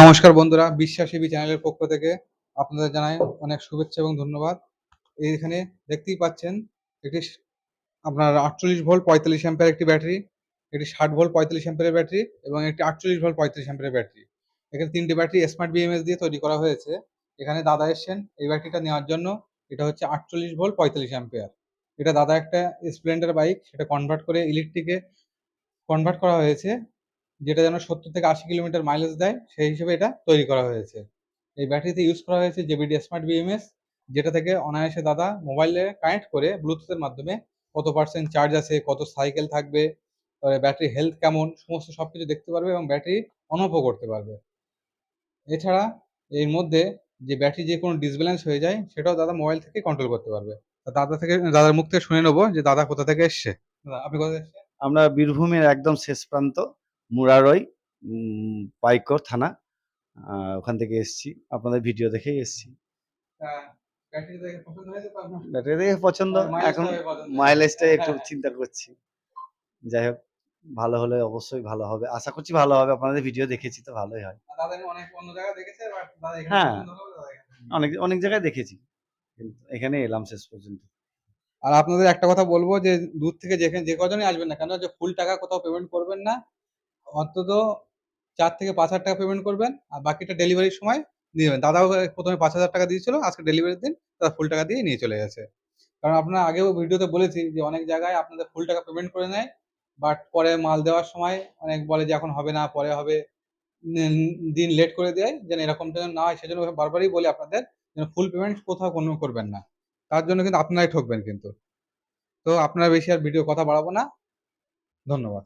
নমস্কার বন্ধুরা, বিশ্বাস এবি চ্যানেলের পক্ষ থেকে আপনাদের জানাই অনেক শুভেচ্ছা এবং ধন্যবাদ। এইখানে দেখতেই পাচ্ছেন একটি আপনার 48 ভোল্ট 45 অ্যাম্পিয়ার একটি ব্যাটারি, একটি 60 ভোল্ট 45 অ্যাম্পিয়ারের ব্যাটারি এবং একটি 48 ভোল্ট 35 অ্যাম্পিয়ারের ব্যাটারি। এখানে ৩ টে ব্যাটারি স্মার্ট বিএমএস দিয়ে তৈরি করা হয়েছে। এখানে দাদা এসছেন এই ব্যাটারিটা নেওয়ার জন্য। এটা হচ্ছে 48 ভোল্ট 45 অ্যাম্পিয়ার। এটা দাদা একটা স্প্লেন্ডার বাইক, সেটা কনভার্ট করে ইলেকট্রিকে কনভার্ট করা হয়েছে, যেটা যেন ৭০ থেকে ৮০ কিলোমিটার মাইলেজ দেয়, সেই হিসেবে এটা তৈরি করা হয়েছে। এই ব্যাটারিতে ইউজ করা হয়েছে জেবিডি স্মার্ট বিএমএস, যেটা থেকে অনায়াসে দাদা মোবাইলে কানেক্ট করে ব্লুটুথের মাধ্যমে কত পার্সেন্ট চার্জ আছে, কত সাইকেল থাকবে, ব্যাটারি হেলথ কেমন, সমস্ত সবকিছু দেখতে পারবে এবং ব্যাটারি অন অফও করতে পারবে। এছাড়া এর মধ্যে যে ব্যাটারি যে কোনো ডিসব্যালেন্স হয়ে যায়, সেটাও দাদা মোবাইল থেকেই কন্ট্রোল করতে পারবে। দাদার মুখ থেকে শুনে নেবো যে দাদা কোথা থেকে এসছে। দাদা আপনি কোথা থেকে এসছেন? আমরা বীরভূমের একদম শেষ প্রান্ত মুরারই পাইকর থানা, ওখান থেকে এসেছি। আপনাদের ভিডিও দেখেই এসেছি। ব্যাটারি দেখে পছন্দ হয়েছে তো আপনার? ব্যাটারি দেখে পছন্দ, এখন মাইলেজটাই একটু চিন্তা করছি। যাই হোক, ভালো হলে অবশ্যই ভালো হবে, আশা করছি ভালো হবে। আপনাদের ভিডিও দেখেছি তো ভালোই হয়। দাদা অনেক অন্য জায়গায় দেখেছে, বাট দাদা এখানে হ্যাঁ, পছন্দ হলো, দাদা এখানে। অনেক অনেক জায়গায় দেখেছি, কিন্তু এখানে এলাম শেষ পর্যন্ত। আর আপনাদের একটা কথা বলবো যে দূর থেকে যে কজনই আসবেন না কেন, যে ফুল টাকা কোথাও পেমেন্ট করবেন না। অন্তত ৪ থেকে ৫,০০০ টাকা পেমেন্ট করবেন, আর বাকিটা ডেলিভারির সময় দিয়ে দেবেন। দাদাও প্রথমে ৫,০০০ টাকা দিয়েছিল, আজকে ডেলিভারির দিন তারা ফুল টাকা দিয়ে নিয়ে চলে গেছে। কারণ আপনার আগেও ভিডিওতে বলেছি যে অনেক জায়গায় আপনাদের ফুল টাকা পেমেন্ট করে নেয়, বাট পরে মাল দেওয়ার সময় অনেক বলে যে এখন হবে না, পরে হবে, দিন লেট করে দেয়। যেন এরকম যেন না হয়, সেজন্য বারবারই বলি আপনাদের যেন ফুল পেমেন্ট কোথাও কোনো করবেন না। তার জন্য কিন্তু আপনারাই ঠকবেন কিন্তু। তো আপনারা বেশি আর ভিডিও কথা বাড়াবো না। ধন্যবাদ।